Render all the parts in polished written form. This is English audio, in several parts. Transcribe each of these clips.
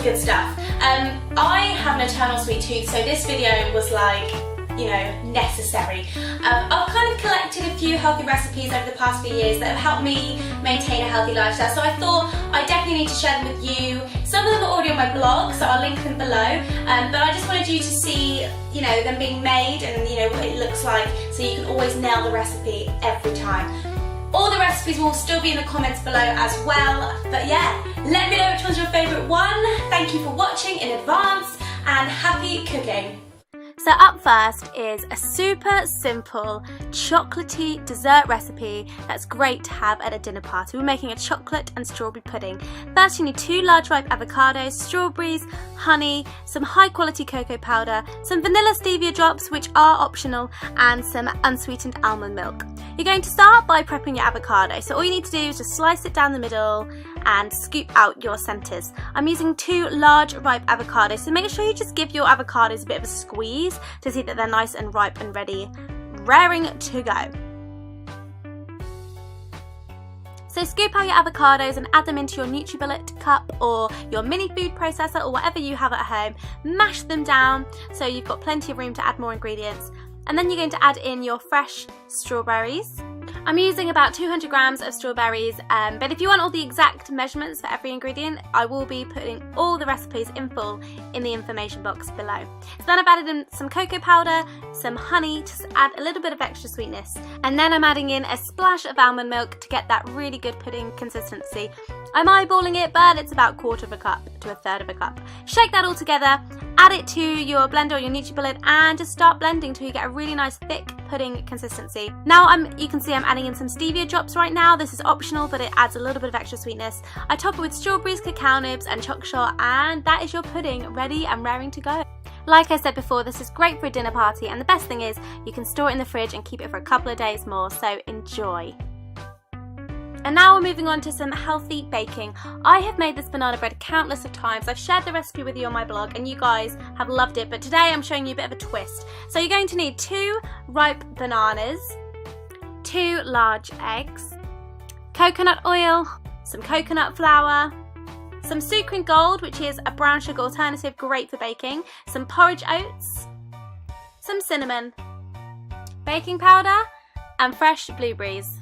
of good stuff. I have an eternal sweet tooth, so this video was like, you know, necessary. I've kind of collected a few healthy recipes over the past few years that have helped me maintain a healthy lifestyle, so I thought I definitely need to share them with you. Some of them are already on my blog, so I'll link them below, but I just wanted you to see, you know, them being made and, you know, what it looks like, so you can always nail the recipe every time. All the recipes will still be in the comments below as well, but yeah, let me know which one's your favourite one. Thank you for watching in advance, and happy cooking. So up first is a super simple chocolatey dessert recipe that's great to have at a dinner party. We're making a chocolate and strawberry pudding. First you need 2 large ripe avocados, strawberries, honey, some high quality cocoa powder, some vanilla stevia drops which are optional, and some unsweetened almond milk. You're going to start by prepping your avocado. So all you need to do is just slice it down the middle and scoop out your centres. I'm using 2 large ripe avocados, so make sure you just give your avocados a bit of a squeeze to see that they're nice and ripe and ready, raring to go. So scoop out your avocados and add them into your NutriBullet cup or your mini food processor or whatever you have at home. Mash them down so you've got plenty of room to add more ingredients. And then you're going to add in your fresh strawberries. I'm using about 200 grams of strawberries, but if you want all the exact measurements for every ingredient, I will be putting all the recipes in full in the information box below. So then I've added in some cocoa powder, some honey to add a little bit of extra sweetness, and then I'm adding in a splash of almond milk to get that really good pudding consistency. I'm eyeballing it, but it's about 1/4 of a cup to 1/3 of a cup. Shake that all together, add it to your blender or your NutriBullet, and just start blending till you get a really nice thick pudding consistency. Now you can see I'm adding in some stevia drops right now. This is optional, but it adds a little bit of extra sweetness. I top it with strawberries, cacao nibs, and choc shot, and that is your pudding ready and raring to go. Like I said before, this is great for a dinner party, and the best thing is you can store it in the fridge and keep it for a couple of days more, so enjoy. And now we're moving on to some healthy baking. I have made this banana bread countless of times. I've shared the recipe with you on my blog and you guys have loved it, but today I'm showing you a bit of a twist. So you're going to need 2 ripe bananas, 2 large eggs, coconut oil, some coconut flour, some Sucrin Gold, which is a brown sugar alternative great for baking, some porridge oats, some cinnamon, baking powder, and fresh blueberries.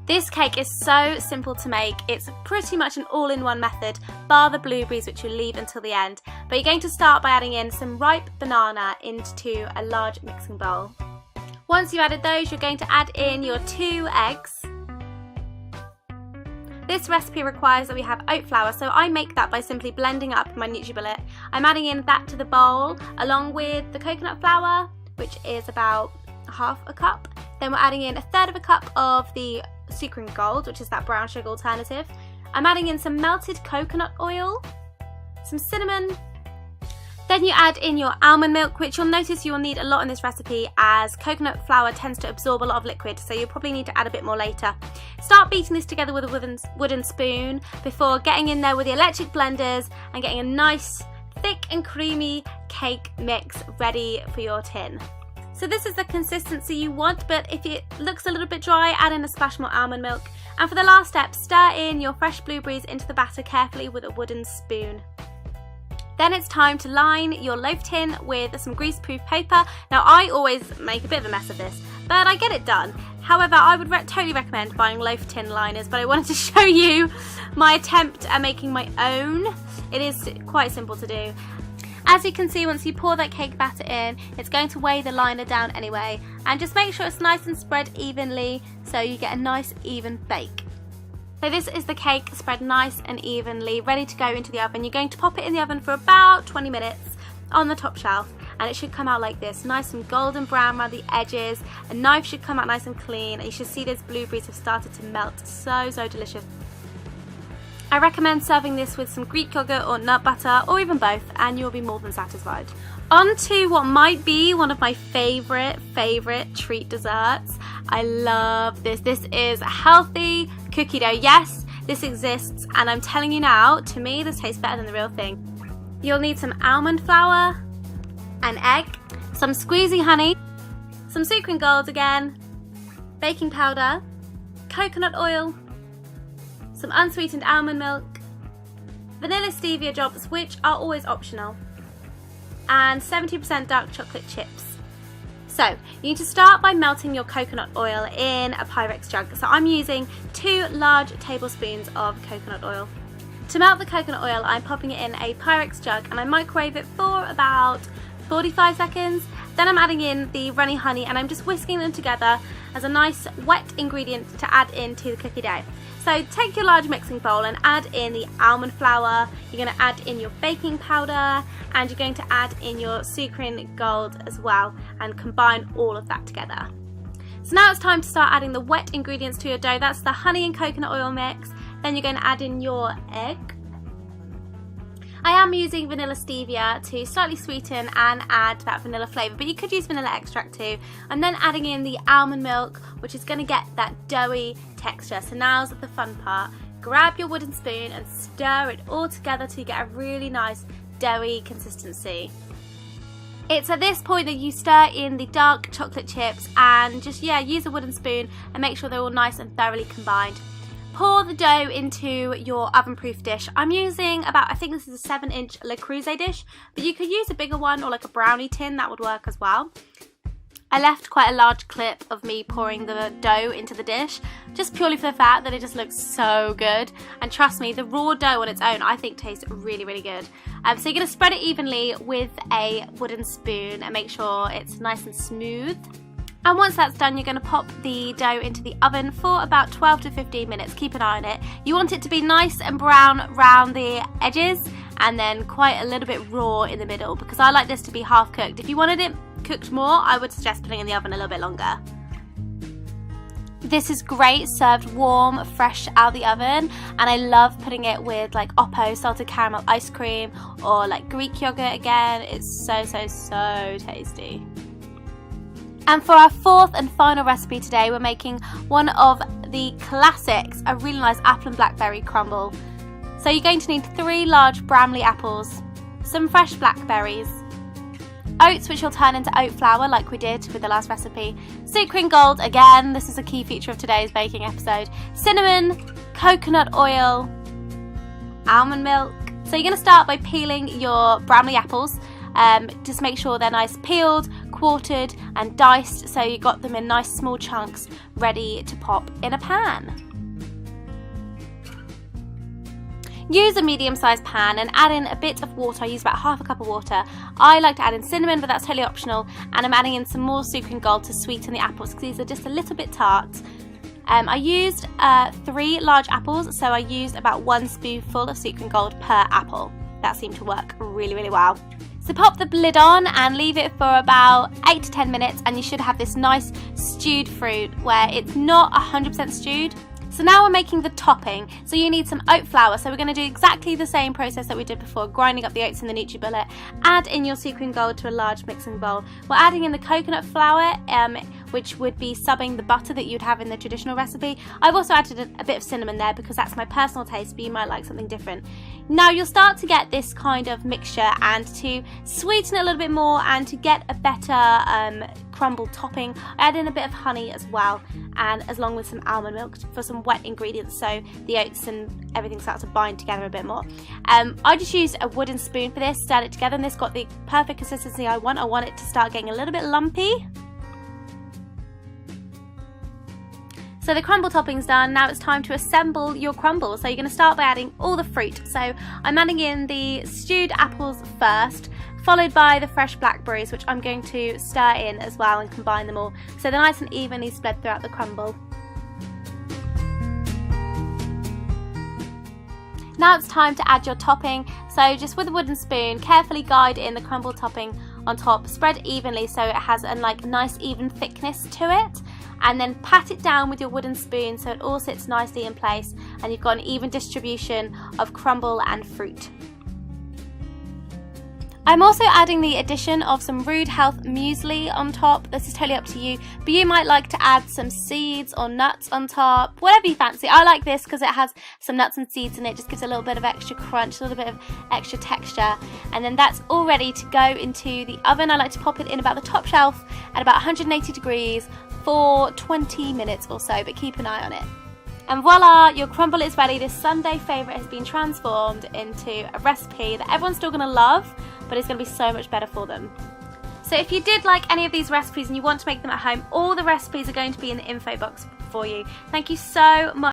This cake is so simple to make. It's pretty much an all-in-one method, bar the blueberries, which you'll leave until the end. But you're going to start by adding in some ripe banana into a large mixing bowl. Once you've added those, you're going to add in your 2 eggs. This recipe requires that we have oat flour, so I make that by simply blending up my NutriBullet. I'm adding in that to the bowl along with the coconut flour, which is about 1/2 a cup. Then we're adding in 1/3 of a cup of the Sucrin Gold, which is that brown sugar alternative. I'm adding in some melted coconut oil, some cinnamon. Then you add in your almond milk, which you'll notice you will need a lot in this recipe as coconut flour tends to absorb a lot of liquid, so you'll probably need to add a bit more later. Start beating this together with a wooden spoon before getting in there with the electric blenders and getting a nice thick and creamy cake mix ready for your tin. So this is the consistency you want, but if it looks a little bit dry, add in a splash more almond milk. And for the last step, stir in your fresh blueberries into the batter carefully with a wooden spoon. Then it's time to line your loaf tin with some greaseproof paper. Now I always make a bit of a mess of this, but I get it done. However, I would totally recommend buying loaf tin liners, but I wanted to show you my attempt at making my own. It is quite simple to do. As you can see, once you pour that cake batter in, it's going to weigh the liner down anyway, and just make sure it's nice and spread evenly so you get a nice even bake. So this is the cake spread nice and evenly, ready to go into the oven. You're going to pop it in the oven for about 20 minutes on the top shelf, and it should come out like this, nice and golden brown around the edges. A knife should come out nice and clean, and you should see those blueberries have started to melt. So delicious. I recommend serving this with some Greek yogurt or nut butter, or even both, and you'll be more than satisfied. On to what might be one of my favourite treat desserts. I love this. This is healthy cookie dough. Yes, this exists, and I'm telling you now, to me this tastes better than the real thing. You'll need some almond flour, an egg, some squeezy honey, some Sucrin Gold again, baking powder, coconut oil, some unsweetened almond milk, vanilla stevia drops, which are always optional, and 70% dark chocolate chips. So you need to start by melting your coconut oil in a Pyrex jug. So I'm using 2 large tablespoons of coconut oil. To melt the coconut oil, I'm popping it in a Pyrex jug and I microwave it for about 45 seconds. Then I'm adding in the runny honey and I'm just whisking them together as a nice wet ingredient to add into the cookie dough. So take your large mixing bowl and add in the almond flour, you're going to add in your baking powder, and you're going to add in your Sucrin Gold as well, and combine all of that together. So now it's time to start adding the wet ingredients to your dough. That's the honey and coconut oil mix. Then you're going to add in your egg. I am using vanilla stevia to slightly sweeten and add that vanilla flavour, but you could use vanilla extract too. I'm then adding in the almond milk, which is going to get that doughy texture. So now's the fun part. Grab your wooden spoon and stir it all together till you get a really nice doughy consistency. It's at this point that you stir in the dark chocolate chips and just use a wooden spoon and make sure they're all nice and thoroughly combined. Pour the dough into your oven-proof dish. I'm using I think this is a 7-inch Le Creuset dish, but you could use a bigger one or like a brownie tin, that would work as well. I left quite a large clip of me pouring the dough into the dish, just purely for the fact that it just looks so good. And trust me, the raw dough on its own I think tastes really, really good. So you're going to spread it evenly with a wooden spoon and make sure it's nice and smooth. And once that's done, you're going to pop the dough into the oven for about 12 to 15 minutes. Keep an eye on it. You want it to be nice and brown around the edges and then quite a little bit raw in the middle, because I like this to be half cooked. If you wanted it cooked more, I would suggest putting it in the oven a little bit longer. This is great served warm, fresh out the oven, and I love putting it with like Oppo salted caramel ice cream or like Greek yogurt again. It's so tasty. And for our fourth and final recipe today, we're making one of the classics, a really nice apple and blackberry crumble. So you're going to need 3 large Bramley apples, some fresh blackberries, oats which you'll turn into oat flour like we did with the last recipe, Sucrin Gold, again, this is a key feature of today's baking episode, cinnamon, coconut oil, almond milk. So you're going to start by peeling your Bramley apples. Just make sure they're nice peeled, quartered and diced, so you got them in nice small chunks ready to pop in a pan. Use a medium-sized pan and add in a bit of water. I use about half a cup of water. I like to add in cinnamon, but that's totally optional, and I'm adding in some more Sucrin Gold to sweeten the apples because these are just a little bit tart. I used 3 large apples, so I used about 1 spoonful of Sucrin Gold per apple. That seemed to work really, really well. So pop the lid on and leave it for about 8 to 10 minutes and you should have this nice stewed fruit where it's not 100% stewed. So now we're making the topping. So you need some oat flour. So we're going to do exactly the same process that we did before, grinding up the oats in the NutriBullet. Add in your Sucrin Gold to a large mixing bowl. We're adding in the coconut flour, which would be subbing the butter that you'd have in the traditional recipe. I've also added a bit of cinnamon there because that's my personal taste, but you might like something different. Now you'll start to get this kind of mixture, and to sweeten it a little bit more and to get a better crumble topping, I add in a bit of honey as well, and as long with some almond milk for some wet ingredients so the oats and everything starts to bind together a bit more. I just used a wooden spoon for this, stirred it together, and this got the perfect consistency I want. I want it to start getting a little bit lumpy. So the crumble topping's done, now it's time to assemble your crumble. So you're going to start by adding all the fruit. So I'm adding in the stewed apples first, followed by the fresh blackberries, which I'm going to stir in as well and combine them all so they're nice and evenly spread throughout the crumble. Now it's time to add your topping. So just with a wooden spoon, carefully guide in the crumble topping on top, spread evenly so it has a nice even thickness to it, and then pat it down with your wooden spoon so it all sits nicely in place and you've got an even distribution of crumble and fruit. I'm also adding the addition of some Rude Health muesli on top. This is totally up to you, but you might like to add some seeds or nuts on top, whatever you fancy. I like this because it has some nuts and seeds in it, just gives a little bit of extra crunch, a little bit of extra texture, and then that's all ready to go into the oven. I like to pop it in about the top shelf at about 180 degrees for 20 minutes or so, but keep an eye on it. And voila, your crumble is ready. This Sunday favourite has been transformed into a recipe that everyone's still going to love, but it's going to be so much better for them. So if you did like any of these recipes and you want to make them at home, all the recipes are going to be in the info box for you. Thank you so much